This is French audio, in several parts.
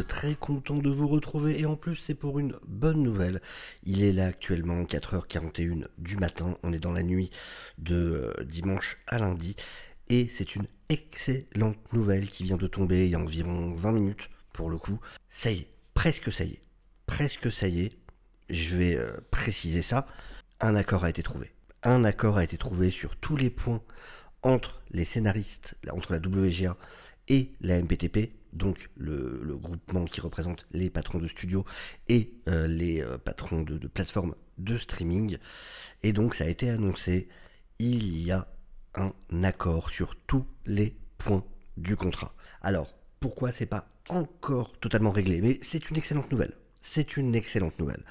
très content de vous retrouver et en plus c'est pour une bonne nouvelle. Il est là actuellement 4h41 du matin, on est dans la nuit de dimanche à lundi et c'est une excellente nouvelle qui vient de tomber il y a environ 20 minutes pour le coup. Ça y est, presque ça y est, presque ça y est, je vais préciser ça, un accord a été trouvé. Un accord a été trouvé sur tous les points entre les scénaristes, entre la WGA et la MPTP, donc le groupement qui représente les patrons de studios et les patrons de plateformes de streaming. Et donc ça a été annoncé, il y a un accord sur tous les points du contrat. Alors, pourquoi c'est pas encore totalement réglé? Mais c'est une excellente nouvelle. C'est une excellente nouvelle.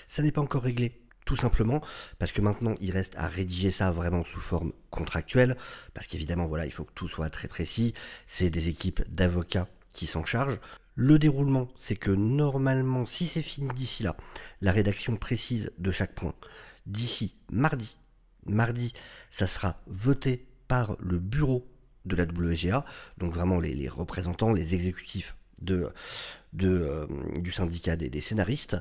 Ça n'est pas encore réglé. Tout simplement parce que maintenant il reste à rédiger ça vraiment sous forme contractuelle, parce qu'évidemment voilà, il faut que tout soit très précis, c'est des équipes d'avocats qui s'en chargent. Le déroulement, c'est que normalement, si c'est fini d'ici là, la rédaction précise de chaque point, d'ici mardi, ça sera voté par le bureau de la WGA, donc vraiment les représentants, les exécutifs du syndicat des scénaristes,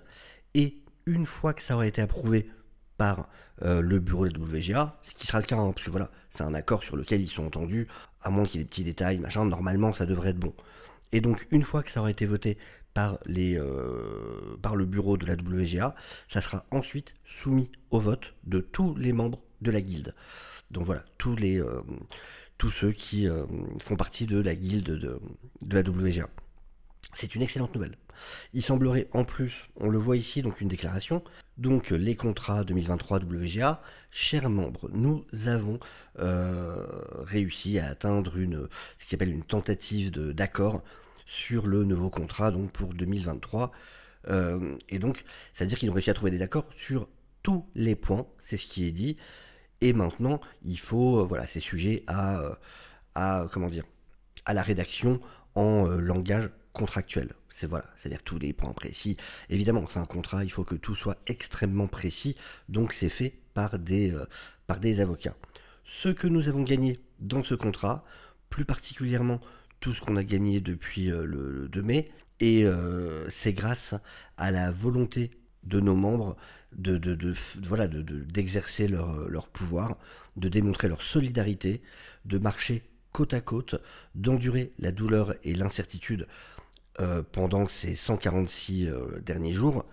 et une fois que ça aura été approuvé par le bureau de la WGA, ce qui sera le cas, hein, parce que voilà, c'est un accord sur lequel ils sont entendus, à moins qu'il y ait des petits détails, machin, normalement ça devrait être bon. Et donc une fois que ça aura été voté par le bureau de la WGA, ça sera ensuite soumis au vote de tous les membres de la guilde. Donc voilà, tous ceux qui font partie de la guilde de la WGA. C'est une excellente nouvelle. Il semblerait en plus, on le voit ici, donc une déclaration, donc les contrats 2023 WGA, chers membres, nous avons réussi à atteindre ce qui appelle une tentative d'accord sur le nouveau contrat donc pour 2023. Et donc, c'est-à-dire qu'ils ont réussi à trouver des accords sur tous les points, c'est ce qui est dit. Et maintenant, il faut, voilà, c'est sujet comment dire, à la rédaction en langage contractuel. C'est-à-dire tous les points précis. Évidemment, c'est un contrat, il faut que tout soit extrêmement précis, donc c'est fait par des avocats. Ce que nous avons gagné dans ce contrat, plus particulièrement tout ce qu'on a gagné depuis le 2 mai, et c'est grâce à la volonté de nos membres d'exercer leur pouvoir, de démontrer leur solidarité, de marcher côte à côte, d'endurer la douleur et l'incertitude pendant ces 146 derniers jours.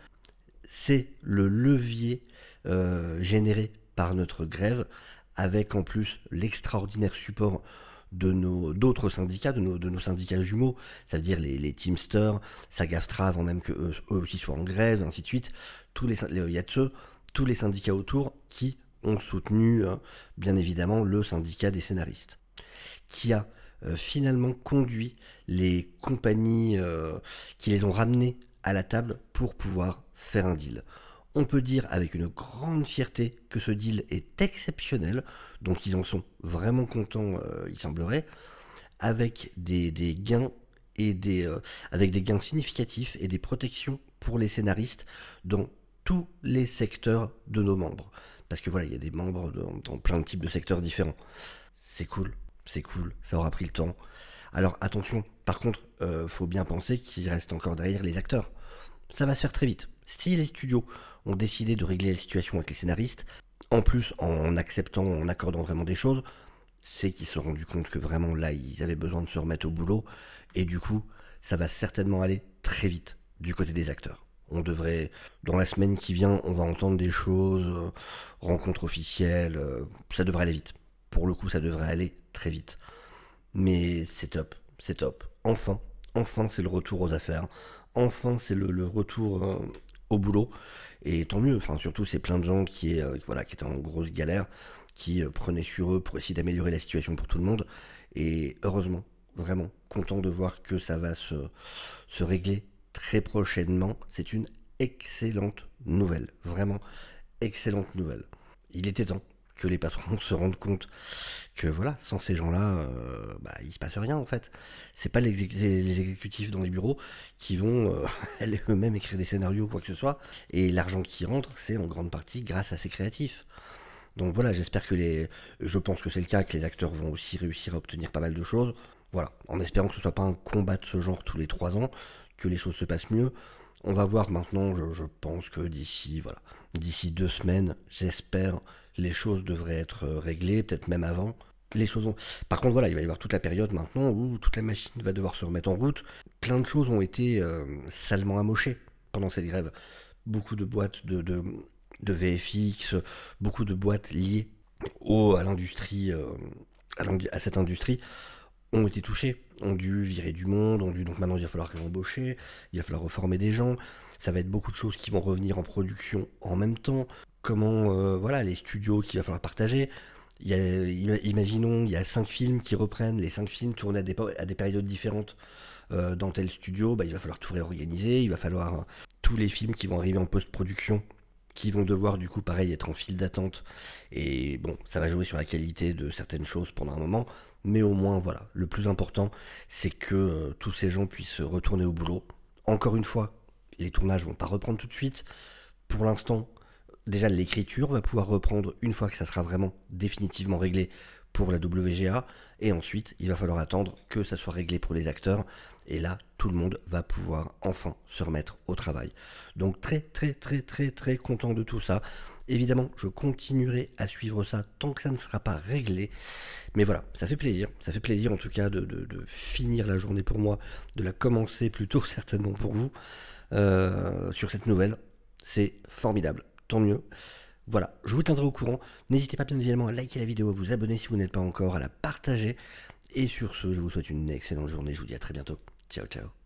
C'est le levier généré par notre grève, avec en plus l'extraordinaire support d'autres syndicats, de nos syndicats jumeaux, c'est-à-dire les Teamsters, SAG-AFTRA, avant même que eux aussi soient en grève, et ainsi de suite. Tous les syndicats autour qui ont soutenu, bien évidemment, le syndicat des scénaristes, qui a finalement conduit les compagnies qui les ont ramenés à la table pour pouvoir faire un deal. On peut dire avec une grande fierté que ce deal est exceptionnel, donc ils en sont vraiment contents, il semblerait, avec des gains et avec des gains significatifs et des protections pour les scénaristes dans tous les secteurs de nos membres. Parce que voilà, il y a des membres dans plein de types de secteurs différents. C'est cool, ça aura pris le temps. Alors attention, par contre, faut bien penser qu'il reste encore derrière les acteurs. Ça va se faire très vite. Si les studios ont décidé de régler la situation avec les scénaristes, en plus en acceptant, en accordant vraiment des choses, c'est qu'ils se sont rendus compte que vraiment là, ils avaient besoin de se remettre au boulot, et du coup, ça va certainement aller très vite du côté des acteurs. On devrait, dans la semaine qui vient, on va entendre des choses, rencontres officielles, ça devrait aller vite. Pour le coup, ça devrait aller très vite. Mais c'est top. Enfin, c'est le retour aux affaires. Enfin, c'est le retour au boulot. Et tant mieux, enfin, surtout, c'est plein de gens qui étaient en grosse galère, qui prenaient sur eux pour essayer d'améliorer la situation pour tout le monde. Et heureusement, vraiment content de voir que ça va se régler très prochainement. C'est une excellente nouvelle, vraiment excellente nouvelle. Il était temps que les patrons se rendent compte que voilà, sans ces gens-là, il se passe rien en fait. C'est pas les exécutifs dans les bureaux qui vont eux-mêmes écrire des scénarios ou quoi que ce soit, et l'argent qui rentre, c'est en grande partie grâce à ces créatifs. Donc voilà, j'espère je pense que c'est le cas, que les acteurs vont aussi réussir à obtenir pas mal de choses. Voilà, en espérant que ce soit pas un combat de ce genre tous les 3 ans, que les choses se passent mieux. On va voir maintenant, je pense que d'ici 2 semaines, j'espère, les choses devraient être réglées, peut-être même avant. Par contre, voilà, il va y avoir toute la période maintenant où toute la machine va devoir se remettre en route. Plein de choses ont été salement amochées pendant cette grève. Beaucoup de boîtes de VFX, beaucoup de boîtes liées à l'industrie, à cette industrie ont été touchés, ont dû virer du monde, donc maintenant il va falloir réembaucher, il va falloir reformer des gens, ça va être beaucoup de choses qui vont revenir en production en même temps, comment, voilà, les studios qu'il va falloir partager. Imaginons, il y a 5 films qui reprennent, les 5 films tournent à des périodes différentes dans tel studio, bah, il va falloir tout réorganiser, il va falloir tous les films qui vont arriver en post-production qui vont devoir du coup pareil être en file d'attente et bon ça va jouer sur la qualité de certaines choses pendant un moment mais au moins voilà le plus important c'est que tous ces gens puissent retourner au boulot. Encore une fois les tournages vont pas reprendre tout de suite pour l'instant. Déjà l'écriture va pouvoir reprendre une fois que ça sera vraiment définitivement réglé pour la WGA et ensuite il va falloir attendre que ça soit réglé pour les acteurs et là tout le monde va pouvoir enfin se remettre au travail. Donc très très très très très content de tout ça. Évidemment je continuerai à suivre ça tant que ça ne sera pas réglé. Mais voilà, ça fait plaisir en tout cas de finir la journée pour moi, de la commencer plutôt certainement pour vous sur cette nouvelle. C'est formidable, tant mieux. Voilà, je vous tiendrai au courant. N'hésitez pas bien évidemment à liker la vidéo, à vous abonner si vous n'êtes pas encore, à la partager. Et sur ce, je vous souhaite une excellente journée. Je vous dis à très bientôt. Ciao, ciao.